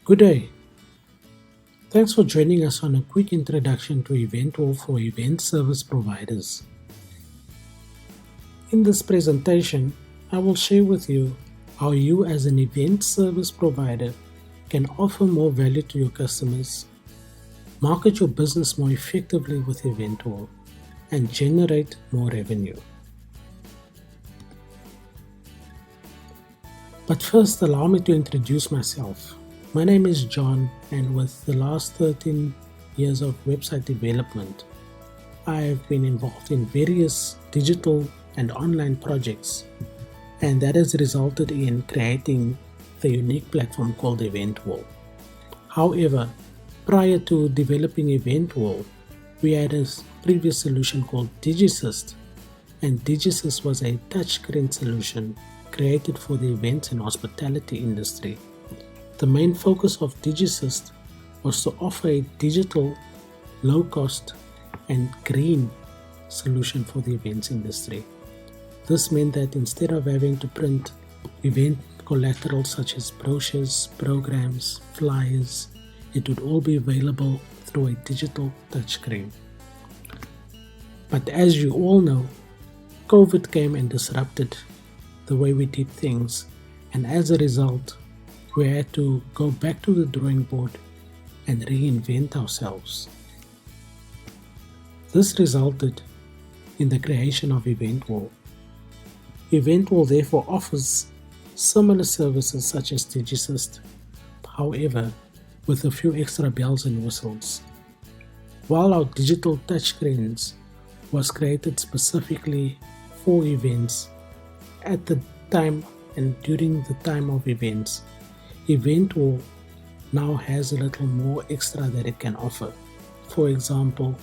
Good day. Thanks for joining us on a quick introduction to Eventwall for event service providers. In this presentation, I will share with you how you as an event service provider can offer more value to your customers, market your business more effectively with Eventwall, and generate more revenue. But first, allow me to introduce myself. My name is John, and with the last 13 years of website development, I have been involved in various digital and online projects, and that has resulted in creating the unique platform called Eventwall. However, prior to developing Eventwall, we had a previous solution called DigiSyst, and DigiSyst was a touchscreen solution created for the events and hospitality industry. The main focus of DigiSyst was to offer a digital, low-cost and green solution for the events industry. This meant that instead of having to print event collateral such as brochures, programs, flyers, it would all be available through a digital touchscreen. But as you all know, COVID came and disrupted the way we did things, and as a result, we had to go back to the drawing board and reinvent ourselves. This resulted in the creation of Eventwall. Eventwall therefore offers similar services such as DigiSyst, however, with a few extra bells and whistles. While our digital touchscreens was created specifically for events at the time and during the time of events, Eventwall now has a little more extra that it can offer. For example,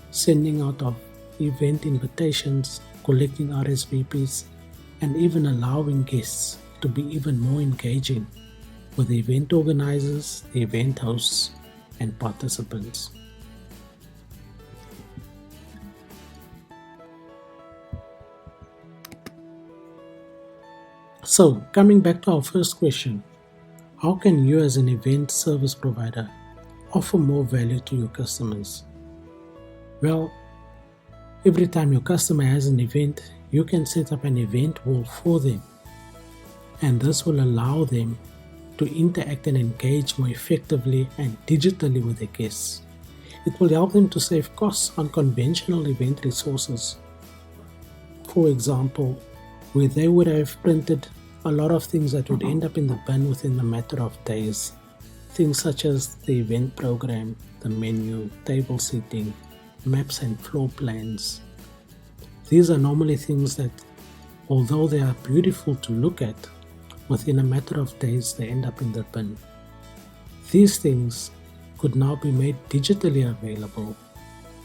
sending out of event invitations, collecting RSVPs, and even allowing guests to be even more engaging with the event organizers, the event hosts, and participants. So, coming back to our first question, how can you as an event service provider offer more value to your customers? Well, every time your customer has an event, you can set up an event wall for them, and this will allow them to interact and engage more effectively and digitally with their guests. It will help them to save costs on conventional event resources. For example, where they would have printed a lot of things that would end up in the bin within a matter of days. Things such as the event program, the menu, table seating, maps and floor plans. These are normally things that, although they are beautiful to look at, within a matter of days they end up in the bin. These things could now be made digitally available,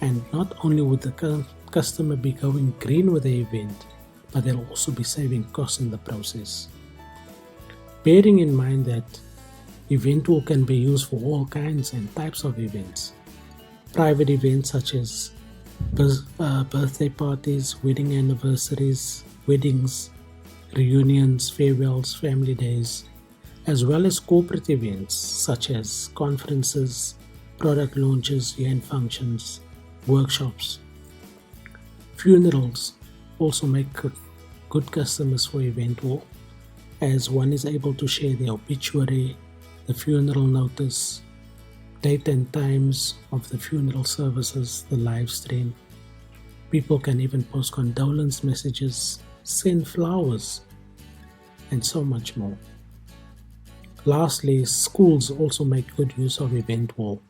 and not only would the customer be going green with the event, but they'll also be saving costs in the process. Bearing in mind that Eventwall can be used for all kinds and types of events. Private events such as birthday parties, wedding anniversaries, weddings, reunions, farewells, family days, as well as corporate events such as conferences, product launches, year-end functions, workshops. Funerals also make good customers for Eventwall, as one is able to share the obituary, the funeral notice, date and times of the funeral services, the live stream. People can even post condolence messages, send flowers, and so much more. Lastly, schools also make good use of Eventwall,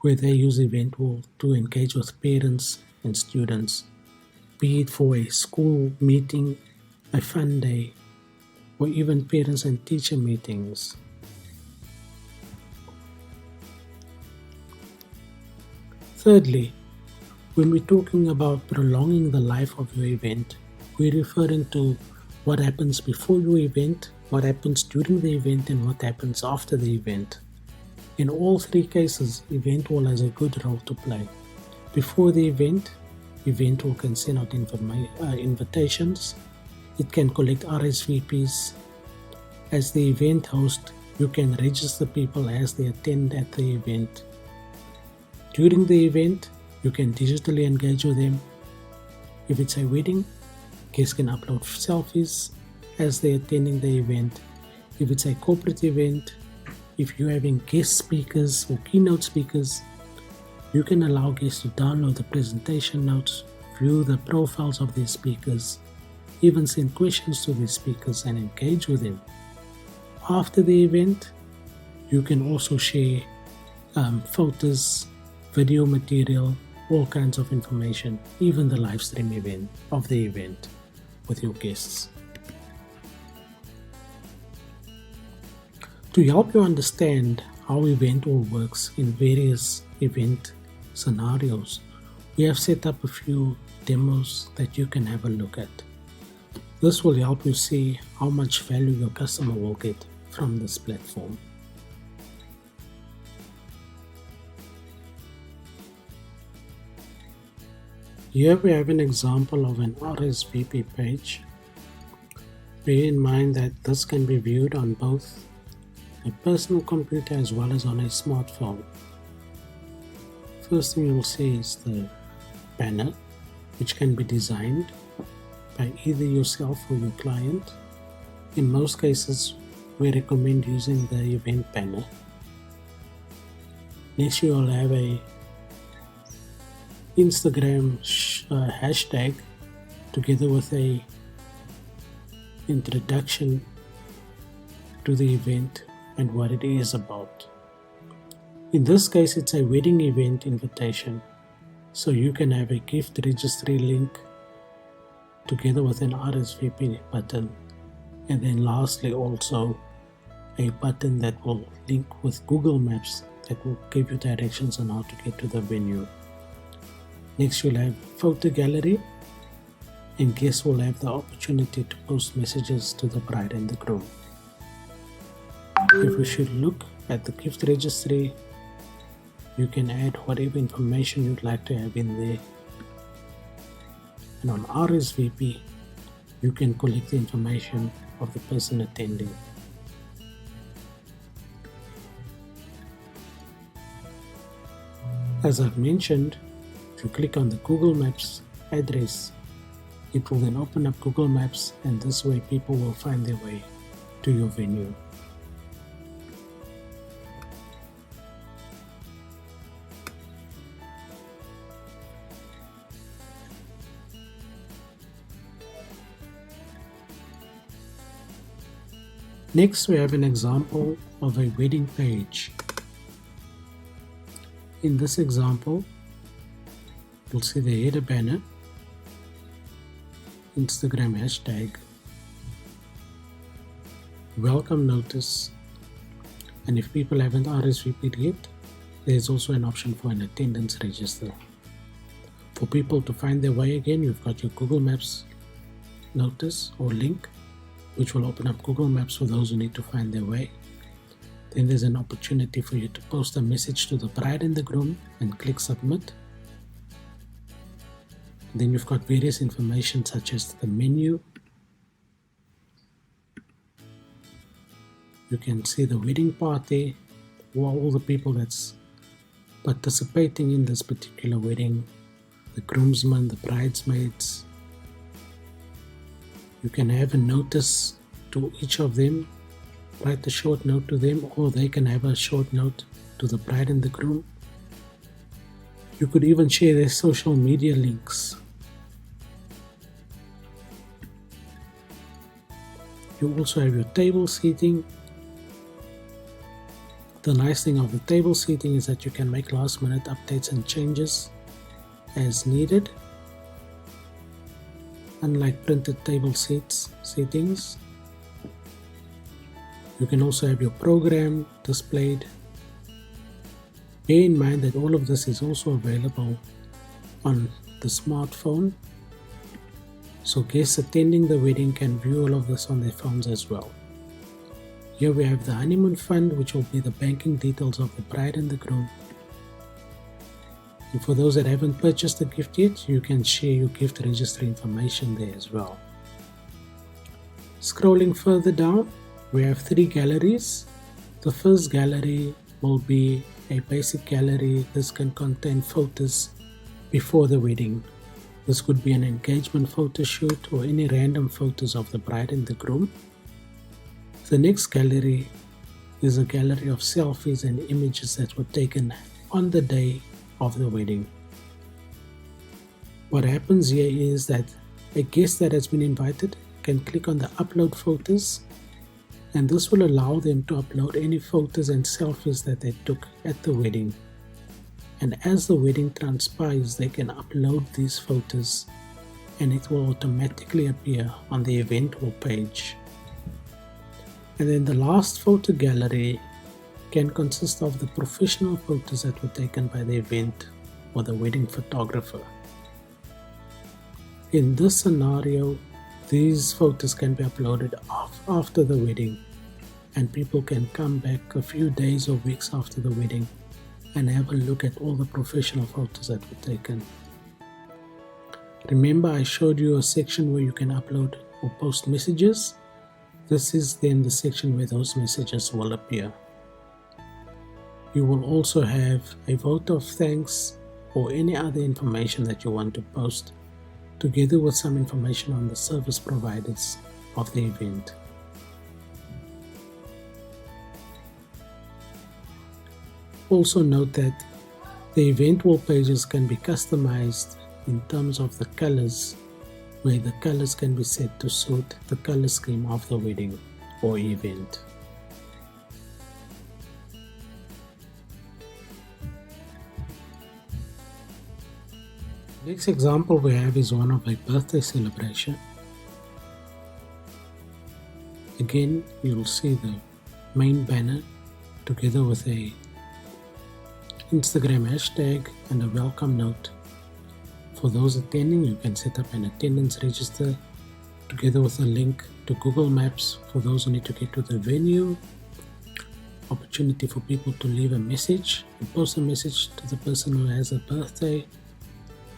where they use Eventwall to engage with parents and students, be it for a school meeting, a fun day, or even parents and teacher meetings. Thirdly, when we're talking about prolonging the life of your event, we're referring to what happens before your event, what happens during the event, and what happens after the event. In all three cases, Eventwall has a good role to play. Before the event, Eventwall can send out invitations. It can collect RSVPs. As the event host, you can register people as they attend at the event. During the event, you can digitally engage with them. If it's a wedding, guests can upload selfies as they're attending the event. If it's a corporate event, if you're having guest speakers or keynote speakers, you can allow guests to download the presentation notes, view the profiles of their speakers, even send questions to their speakers and engage with them. After the event, you can also share photos, video material, all kinds of information, even the live stream event of the event with your guests. To help you understand how Eventwall works in various event scenarios, we have set up a few demos that you can have a look at. This will help you see how much value your customer will get from this platform. Here we have an example of an RSVP page. Bear in mind that this can be viewed on both a personal computer as well as on a smartphone. First thing you will see is the banner, which can be designed by either yourself or your client. In most cases, we recommend using the event banner. Next, you will have a Instagram hashtag together with a introduction to the event and what it is about. In this case, it's a wedding event invitation, so you can have a gift registry link together with an RSVP button, and then lastly also a button that will link with Google Maps that will give you directions on how to get to the venue. Next, you'll have photo gallery, and guests will have the opportunity to post messages to the bride and the groom. If we should look at the gift registry, you can add whatever information you'd like to have in there. And on RSVP, you can collect the information of the person attending. As I've mentioned, if you click on the Google Maps address, it will then open up Google Maps, and this way people will find their way to your venue. Next, we have an example of a wedding page. In this example, you'll see the header banner, Instagram hashtag, welcome notice, and if people haven't RSVP'd yet, there's also an option for an attendance register. For people to find their way again, you've got your Google Maps notice or link, which will open up Google Maps for those who need to find their way. Then there's an opportunity for you to post a message to the bride and the groom and click submit. Then you've got various information such as the menu. You can see the wedding party, all the people that's participating in this particular wedding, the groomsmen, the bridesmaids. You can have a notice to each of them, write a short note to them, or they can have a short note to the bride and the groom. You could even share their social media links. You also have your table seating. The nice thing of the table seating is that you can make last minute updates and changes as needed, unlike printed table seatings. You can also have your program displayed. Bear in mind that all of this is also available on the smartphone, so guests attending the wedding can view all of this on their phones as well. Here we have the honeymoon fund, which will be the banking details of the bride and the groom. And for those that haven't purchased a gift yet, you can share your gift registry information there as well. Scrolling further down, we have 3 galleries. The first gallery will be a basic gallery. This can contain photos before the wedding. This could be an engagement photo shoot or any random photos of the bride and the groom. The next gallery is a gallery of selfies and images that were taken on the day of the wedding. What happens here is that a guest that has been invited can click on the upload photos, and this will allow them to upload any photos and selfies that they took at the wedding. And as the wedding transpires, they can upload these photos and it will automatically appear on the Eventwall page. And then the last photo gallery can consist of the professional photos that were taken by the event or the wedding photographer. In this scenario, these photos can be uploaded after the wedding, and people can come back a few days or weeks after the wedding and have a look at all the professional photos that were taken. Remember, I showed you a section where you can upload or post messages. This is then the section where those messages will appear. You will also have a vote of thanks or any other information that you want to post, together with some information on the service providers of the event. Also note that the Eventwall pages can be customized in terms of the colors, where the colors can be set to suit the color scheme of the wedding or event. Next example we have is one of a birthday celebration. Again, you'll see the main banner together with a Instagram hashtag and a welcome note. For those attending, you can set up an attendance register together with a link to Google Maps for those who need to get to the venue, opportunity for people to leave a message and post a message to the person who has a birthday,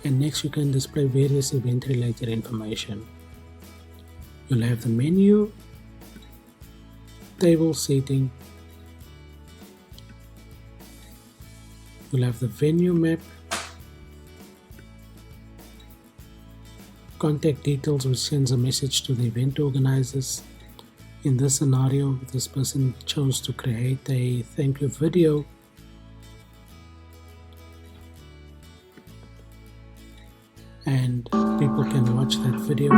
and next you can display various event related information. You'll have the menu, table seating, you'll have the venue map, contact details which sends a message to the event organizers. In this scenario, this person chose to create a thank you video. And people can watch that video.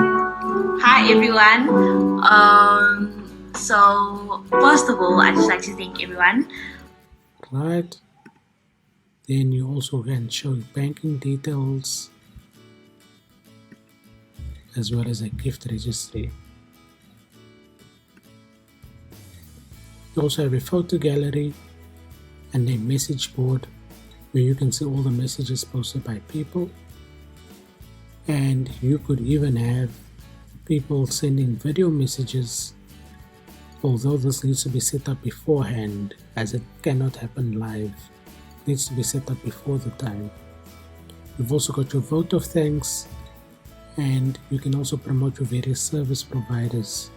Hi everyone. So first of all, I'd just like to thank everyone. Right. Then you also can show banking details as well as a gift registry. You also have a photo gallery and a message board where you can see all the messages posted by people. And you could even have people sending video messages, although this needs to be set up beforehand as it cannot happen live. It needs to be set up before the time. You've also got your vote of thanks, and you can also promote your various service providers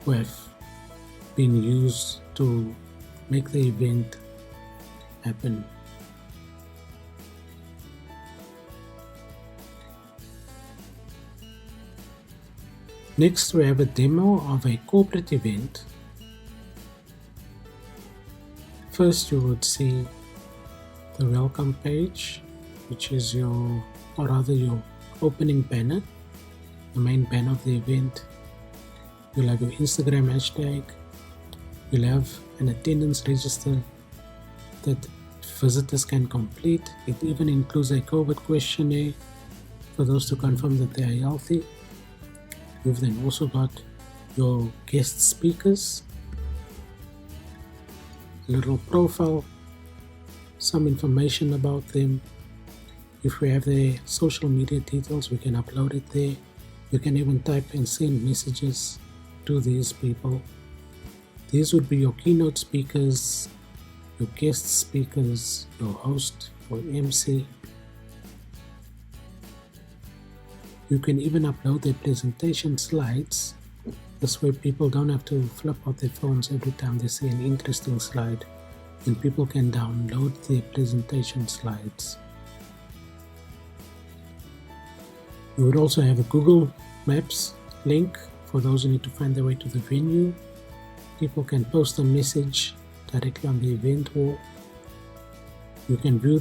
who have been used to make the event happen. Next, we have a demo of a corporate event. First, you would see the welcome page, which is your opening banner, the main banner of the event. You'll have your Instagram hashtag. You'll have an attendance register that visitors can complete. It even includes a COVID questionnaire for those to confirm that they are healthy. You've then also got your guest speakers, a little profile, some information about them. If we have their social media details, we can upload it there. You can even type and send messages to these people. These would be your keynote speakers, your guest speakers, your host or MC. You can even upload their presentation slides This way people don't have to flip out their phones every time they see an interesting slide, and people can download their presentation slides. You would also have a Google Maps link for those who need to find their way to the venue. People can post a message directly on the event wall. You can view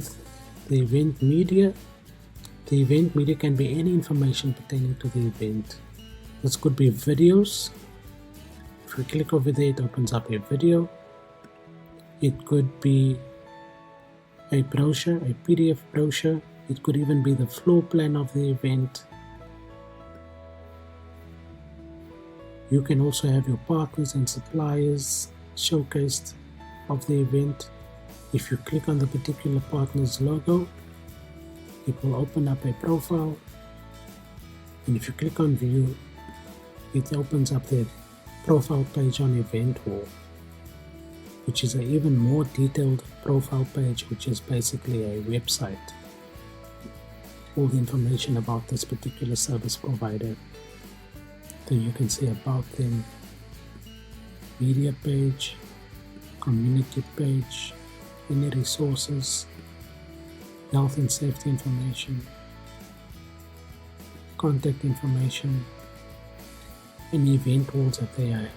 the event media. The event media can be any information pertaining to the event. This could be videos. If you click over there, it opens up a video. It could be a brochure, a PDF brochure. It could even be the floor plan of the event. You can also have your partners and suppliers showcased of the event. If you click on the particular partner's logo, it will open up a profile. And if you click on view, it opens up the profile page on Eventwall, which is an even more detailed profile page, which is basically a website. All the information about this particular service provider. So you can see about them, media page, community page, any resources, health and safety information, contact information, and event walls that they are.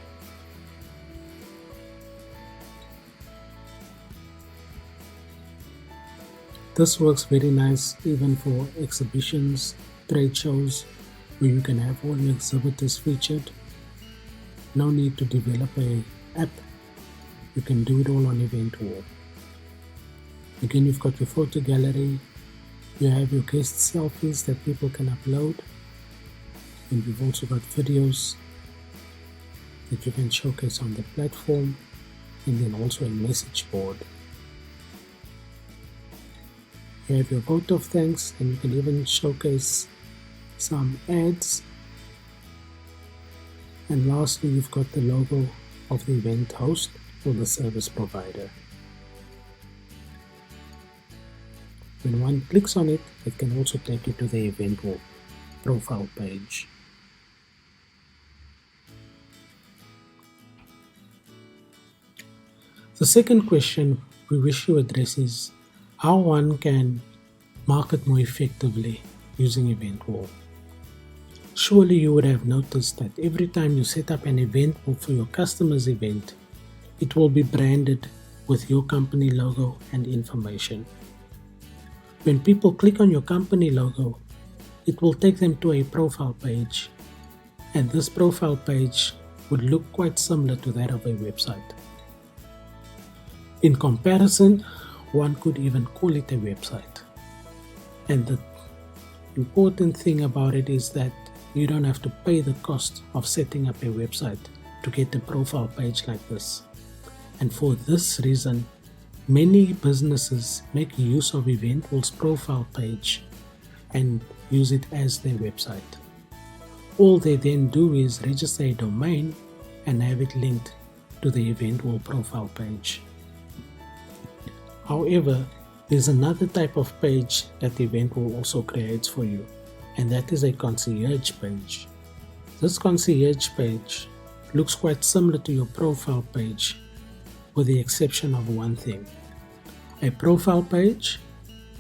This works very nice even for exhibitions, trade shows, where you can have all your exhibitors featured. No need to develop an app. You can do it all on Eventwall. Again, you've got your photo gallery. You have your guest selfies that people can upload. And you've also got videos that you can showcase on the platform, and then also a message board. You have your vote of thanks, and you can even showcase some ads. And lastly, you've got the logo of the event host or the service provider. When one clicks on it, it can also take you to the Eventwall profile page. The second question we wish to address is how one can market more effectively using Eventwall. Surely you would have noticed that every time you set up an event for your customer's event, it will be branded with your company logo and information. When people click on your company logo, it will take them to a profile page, and this profile page would look quite similar to that of a website. In comparison, one could even call it a website. And the important thing about it is that you don't have to pay the cost of setting up a website to get a profile page like this. And for this reason, many businesses make use of Eventwall's profile page and use it as their website. All they then do is register a domain and have it linked to the Eventwall profile page. However, there's another type of page that Eventwall also creates for you, and that is a concierge page. This concierge page looks quite similar to your profile page, with the exception of one thing. A profile page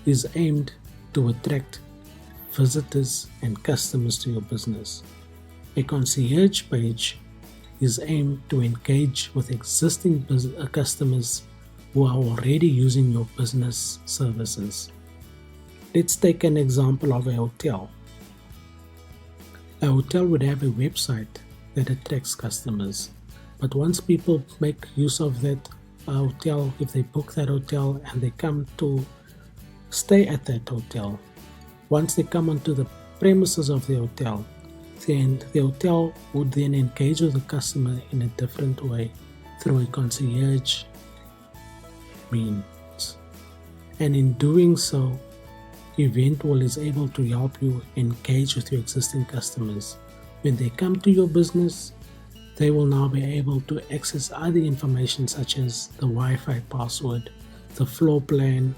is aimed to attract visitors and customers to your business. A concierge page is aimed to engage with existing customers who are already using your business services. Let's take an example of a hotel. A hotel would have a website that attracts customers, but once people make use of that hotel, if they book that hotel and they come to stay at that hotel, once they come onto the premises of the hotel, then the hotel would then engage with the customer in a different way through a concierge means. And in doing so, Eventwall is able to help you engage with your existing customers. When they come to your business, they will now be able to access other information such as the Wi-Fi password, the floor plan,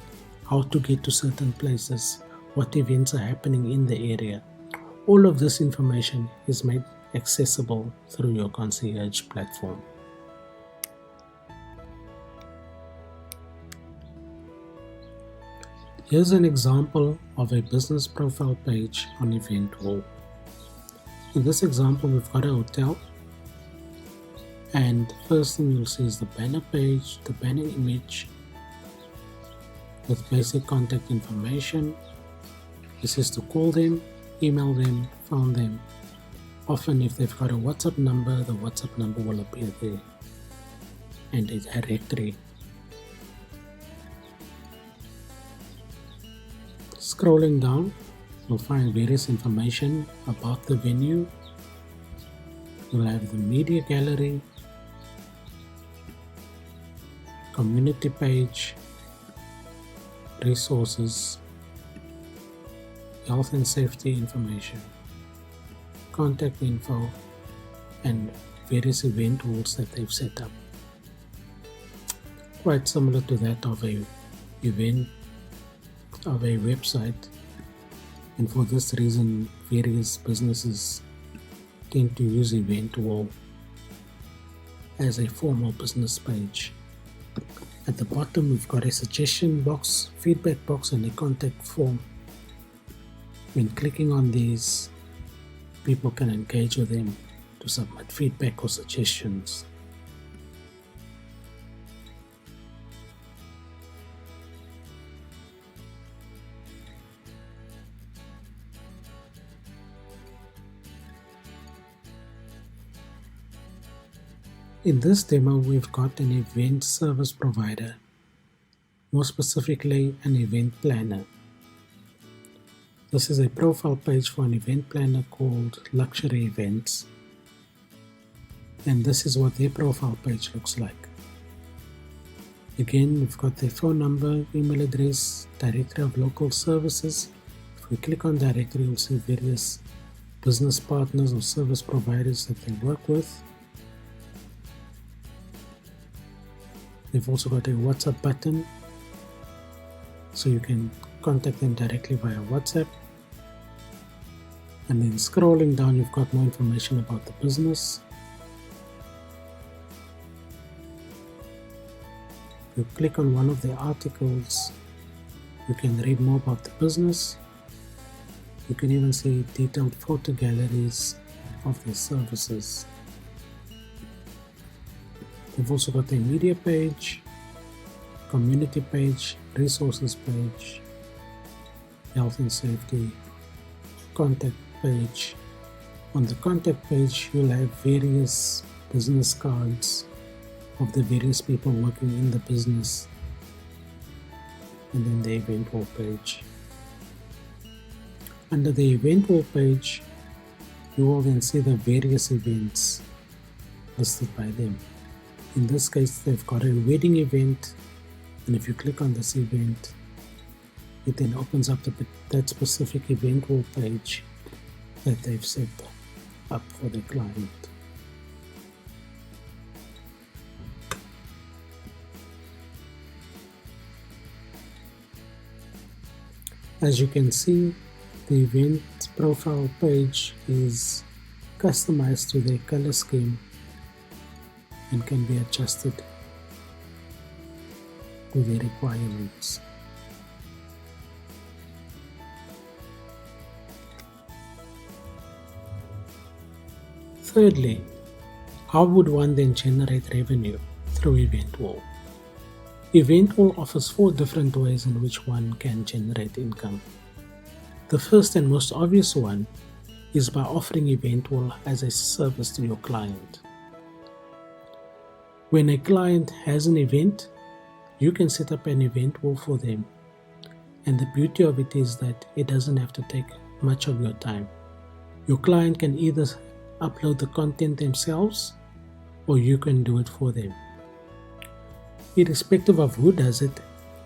how to get to certain places, what events are happening in the area. All of this information is made accessible through your Concierge platform. Here's an example of a business profile page on Eventwall. In this example, we've got a hotel, and first thing you'll see is the banner page, the banner image with basic contact information. This is to call them, email them, phone them. Often if they've got a WhatsApp number, the WhatsApp number will appear there, and a directory. Scrolling down, you'll find various information about the venue. You'll have the media gallery, community page, resources, health and safety information, contact info, and various event rules that they've set up. Quite similar to that of a website, and for this reason various businesses tend to use Eventwall as a formal business page. At the bottom we've got a suggestion box, feedback box, and a contact form. When clicking on these, people can engage with them to submit feedback or suggestions. In this demo, we've got an event service provider, more specifically an event planner. This is a profile page for an event planner called Luxury Events, and this is what their profile page looks like. Again, we've got their phone number, email address, directory of local services. If we click on directory, you'll see various business partners or service providers that they work with. They've also got a WhatsApp button, so you can contact them directly via WhatsApp. And then scrolling down, you've got more information about the business. If you click on one of the articles, you can read more about the business. You can even see detailed photo galleries of their services. We've also got a media page, community page, resources page, health and safety, contact page. On the contact page, you'll have various business cards of the various people working in the business, and then the Eventwall page. Under the Eventwall page, you will then see the various events listed by them. In this case, they've got a wedding event, and if you click on this event, it then opens up that specific Eventwall page that they've set up for the client. As you can see, the event profile page is customized to their color scheme and can be adjusted to their requirements. Thirdly, how would one then generate revenue through Eventwall? Eventwall offers 4 different ways in which one can generate income. The first and most obvious one is by offering Eventwall as a service to your client. When a client has an event, you can set up an Eventwall for them, and the beauty of it is that it doesn't have to take much of your time. Your client can either upload the content themselves, or you can do it for them. Irrespective of who does it,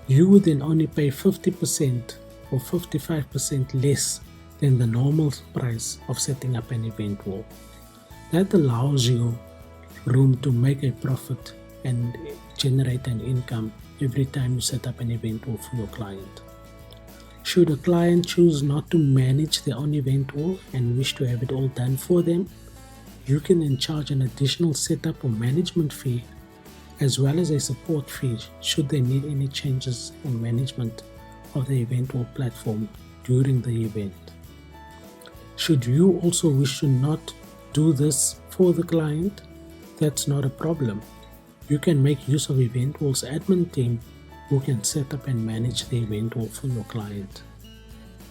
you would then only pay 50% or 55% less than the normal price of setting up an Eventwall. That allows you room to make a profit and generate an income every time you set up an Eventwall for your client. Should a client choose not to manage their own Eventwall and wish to have it all done for them, you can then charge an additional setup or management fee as well as a support fee should they need any changes in management of the Eventwall platform during the event. Should you also wish to not do this for the client, that's not a problem. You can make use of Eventwall's admin team who can set up and manage the Eventwall for your client.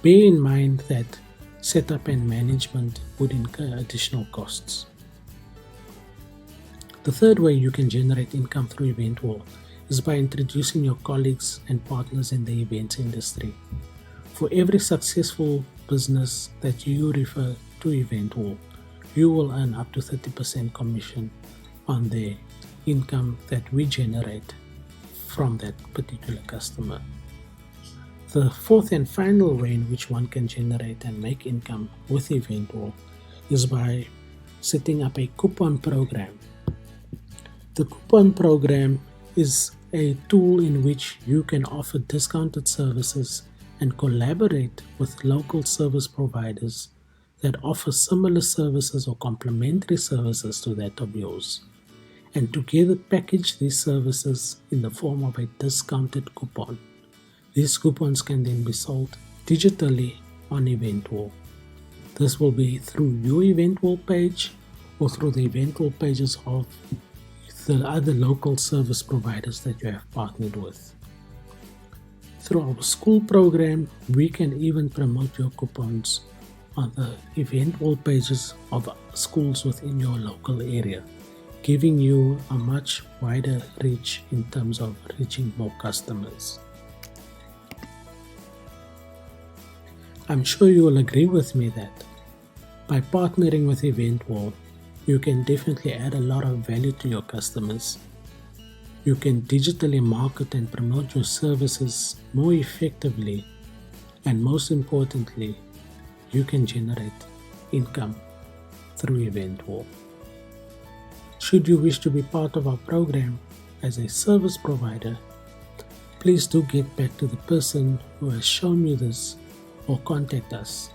Bear in mind that setup and management would incur additional costs. The third way you can generate income through Eventwall is by introducing your colleagues and partners in the events industry. For every successful business that you refer to Eventwall, you will earn up to 30% commission on the income that we generate from that particular customer. The fourth and final way in which one can generate and make income with Eventwall is by setting up a coupon program. The coupon program is a tool in which you can offer discounted services and collaborate with local service providers that offer similar services or complementary services to that of yours, and together package these services in the form of a discounted coupon. These coupons can then be sold digitally on Eventwall. This will be through your Eventwall page or through the Eventwall pages of the other local service providers that you have partnered with. Through our school program, we can even promote your coupons on the Eventwall pages of schools within your local area, giving you a much wider reach in terms of reaching more customers. I'm sure you will agree with me that by partnering with Eventwall, you can definitely add a lot of value to your customers. You can digitally market and promote your services more effectively, and most importantly, you can generate income through Eventwall. Should you wish to be part of our program as a service provider, please do get back to the person who has shown you this or contact us.